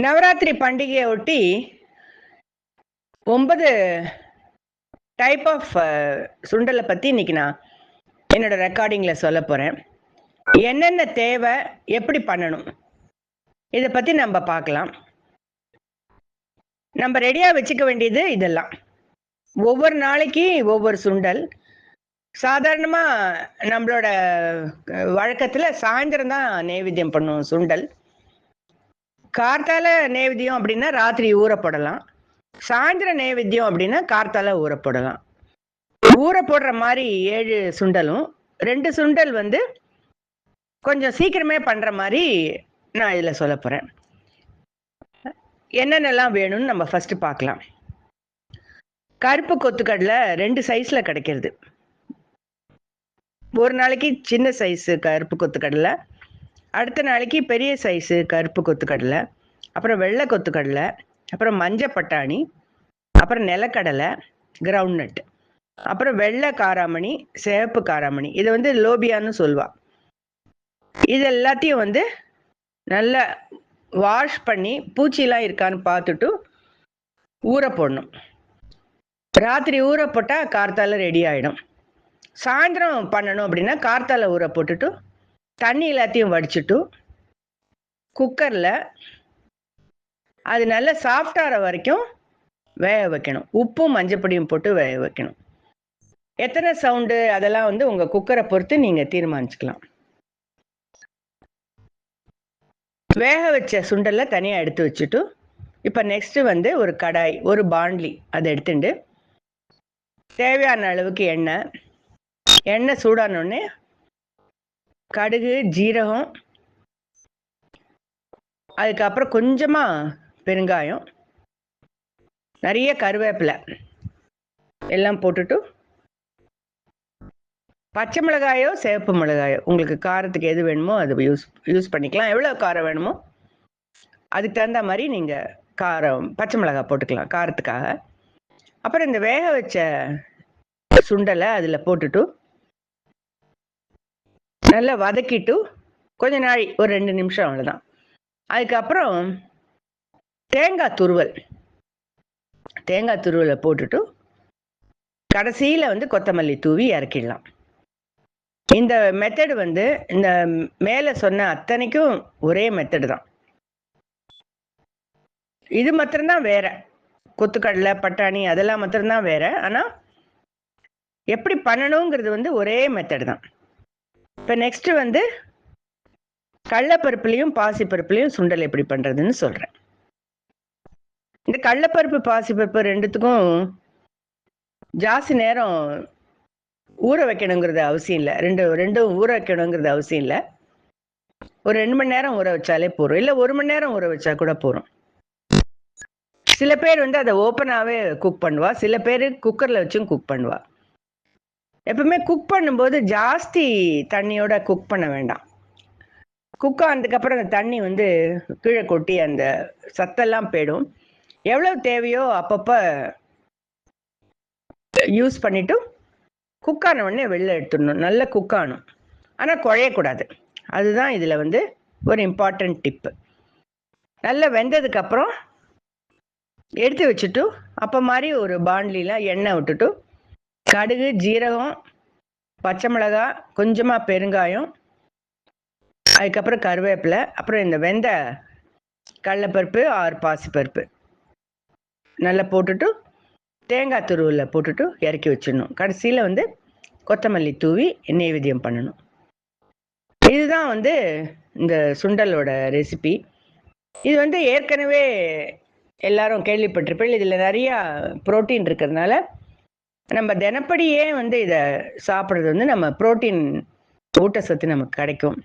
நவராத்திரி பண்டிகையை ஒட்டி 9 type of சுண்டலை பற்றி இன்னைக்கு நான் என்னோட ரெக்கார்டிங்கில் சொல்ல போகிறேன். என்னென்ன தேவை, எப்படி பண்ணணும், இதை பற்றி நம்ம பார்க்கலாம். நம்ம ரெடியாக வச்சுக்க வேண்டியது இதெல்லாம். ஒவ்வொரு நாளைக்கு ஒவ்வொரு சுண்டல். சாதாரணமாக நம்மளோட வழக்கத்தில் சாயந்தரம் தான் நைவேத்தியம் பண்ணுவோம் சுண்டல். கார்த்தால நைவேத்தியம் அப்படின்னா ராத்திரி ஊறப்படலாம். சாயந்தரம் நைவேத்தியம் அப்படின்னா கார்த்தால ஊறப்படலாம். ஊற போடுற மாதிரி 7 சுண்டலும் 2 சுண்டல் கொஞ்சம் சீக்கிரமே பண்ற மாதிரி நான் இதில் சொல்ல போறேன். என்னென்னலாம் வேணும்னு நம்ம ஃபர்ஸ்ட் பார்க்கலாம். கருப்பு கொத்துக்கடலை 2 சைஸ்ல கிடைக்கிறது. ஒரு நாளைக்கு சின்ன சைஸு கருப்பு கொத்துக்கடலை, அடுத்த நாளைக்கு பெரிய சைஸு கருப்பு கொத்துக்கடலை, அப்புறம் வெள்ளை கொத்துக்கடலை, அப்புறம் மஞ்சள் பட்டாணி, அப்புறம் நிலக்கடலை, கிரவுண்ட்நட், அப்புறம் வெள்ளை காராமணி, சிவப்பு காராமணி, இதை லோபியான்னு சொல்லுவா. இது எல்லாத்தையும் நல்லா வாஷ் பண்ணி பூச்சிலாம் இருக்கான்னு பார்த்துட்டு ஊற போடணும். ராத்திரி ஊற போட்டால் கார்த்தால ரெடி ஆகிடும். சாயந்தரம் பண்ணணும் அப்படின்னா கார்த்தால ஊற போட்டுட்டு தண்ணி எல்லாத்தையும் வடிச்சுட்டு குக்கரில் அது நல்லா சாஃப்டாகிற வரைக்கும் வேக வைக்கணும். உப்பும் மஞ்சப்பொடியும் போட்டு வேக வைக்கணும். எத்தனை சவுண்டு அதெல்லாம் உங்கள் குக்கரை பொறுத்து நீங்கள் தீர்மானிச்சுக்கலாம். வேக வச்ச சுண்டலை தனியாக எடுத்து வச்சுட்டு இப்போ நெக்ஸ்ட்டு ஒரு கடாய், ஒரு பாண்ட்லி அதை எடுத்துட்டு தேவையான அளவுக்கு எண்ணெய் சூடானோடனே கடுகு, ஜீரகம், அதுக்கப்புறம் கொஞ்சமாக பெருங்காயம், நிறைய கருவேப்பிலை எல்லாம் போட்டுட்டு பச்சை மிளகாயோ சிவப்பு மிளகாயோ உங்களுக்கு காரத்துக்கு எது வேணுமோ அது யூஸ் பண்ணிக்கலாம். எவ்வளோ காரம் வேணுமோ அதுக்கு தகுந்த மாதிரி நீங்கள் பச்சை மிளகாய் போட்டுக்கலாம் காரத்துக்காக. அப்புறம் இந்த வேக வச்ச சுண்டலை அதில் போட்டுட்டு நல்லா வதக்கிட்டு கொஞ்ச நாள் ஒரு 2 நிமிஷம் அவ்வளோதான். அதுக்கப்புறம் தேங்காய் துருவலை போட்டுட்டு கடைசியில் கொத்தமல்லி தூவி இறக்கிடலாம். இந்த மெத்தடு இந்த மேலே சொன்ன அத்தனைக்கும் ஒரே மெத்தடு தான். இது மாத்திரம்தான் வேற. கொத்துக்கடலை, பட்டாணி அதெல்லாம் மாத்திரம்தான் வேற. ஆனால் எப்படி பண்ணணுங்கிறது ஒரே மெத்தடு தான். இப்போ நெக்ஸ்ட்டு கடலைப்பருப்புலையும் பாசிப்பருப்புலையும் சுண்டல் எப்படி பண்ணுறதுன்னு சொல்கிறேன். இந்த கடலைப்பருப்பு பாசிப்பருப்பு ரெண்டுத்துக்கும் ஜாஸ்தி நேரம் ஊற வைக்கணுங்கிறது அவசியம் இல்லை. ரெண்டும் ஊற வைக்கணுங்கிறது அவசியம் இல்லை. ஒரு 2 மணி நேரம் ஊற வச்சாலே போதும். இல்லை 1 மணி நேரம் ஊற வச்சா கூட போதும். சில பேர் அதை ஓப்பனாகவே குக் பண்ணுவா, சில பேர் குக்கரில் வச்சும் குக் பண்ணுவா. எப்பவுமே குக் பண்ணும்போது ஜாஸ்தி தண்ணியோட குக் பண்ண வேண்டாம். குக் ஆனதுக்கப்புறம் அந்த தண்ணி கீழே கொட்டி அந்த சத்தெல்லாம் போயிடும். எவ்வளோ தேவையோ அப்பப்போ யூஸ் பண்ணிவிட்டு குக் ஆன உடனே வெளில எடுத்துடணும். நல்ல குக் ஆகணும், ஆனால் குழையக்கூடாது. அதுதான் இதில் ஒரு இம்பார்ட்டன்ட் டிப்பு. நல்லா வெந்ததுக்கப்புறம் எடுத்து வச்சுட்டு அப்போ மாதிரி ஒரு பாண்ட்லியில் எண்ணெய் விட்டுட்டு கடுகு, ஜீரகம், பச்சை மிளகாய், கொஞ்சமாக பெருங்காயம், அதுக்கப்புறம் கருவேப்பிலை, அப்புறம் இந்த வெந்த கடலைப்பருப்பு ஆர் பாசிப்பருப்பு நல்லா போட்டுட்டு தேங்காய் துருவில் போட்டுட்டு இறக்கி வச்சிடணும். கடைசியில் கொத்தமல்லி தூவி நைவேத்தியம் பண்ணணும். இதுதான் இந்த சுண்டலோட ரெசிபி. இது ஏற்கனவே எல்லாரும் கேள்விப்பட்டிருப்பேன். இதில் நிறையா புரோட்டீன் இருக்கிறதுனால நம்ம தினப்படியே இதை சாப்பிட்றது நம்ம புரோட்டீன் ஊட்டச்சத்து நமக்கு கிடைக்கும்.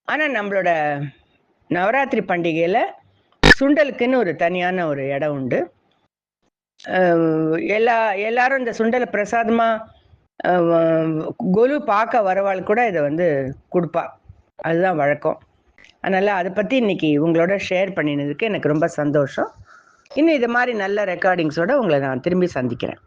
ஆனால் நம்மளோட நவராத்திரி பண்டிகையில் சுண்டலுக்குன்னு ஒரு தனியான ஒரு இடம் உண்டு. எல்லாரும் இந்த சுண்டலை பிரசாதமாக கொலு பார்க்க வரவாள் கூட இதை கொடுப்பா. அதுதான் வழக்கம். அதனால் அதை பற்றி இன்னைக்கு உங்களோட ஷேர் பண்ணினதுக்கு எனக்கு ரொம்ப சந்தோஷம். இன்னும் இது மாதிரி நல்ல ரெக்கார்டிங்ஸோடு உங்களை நான் திரும்பி சந்திக்கிறேன்.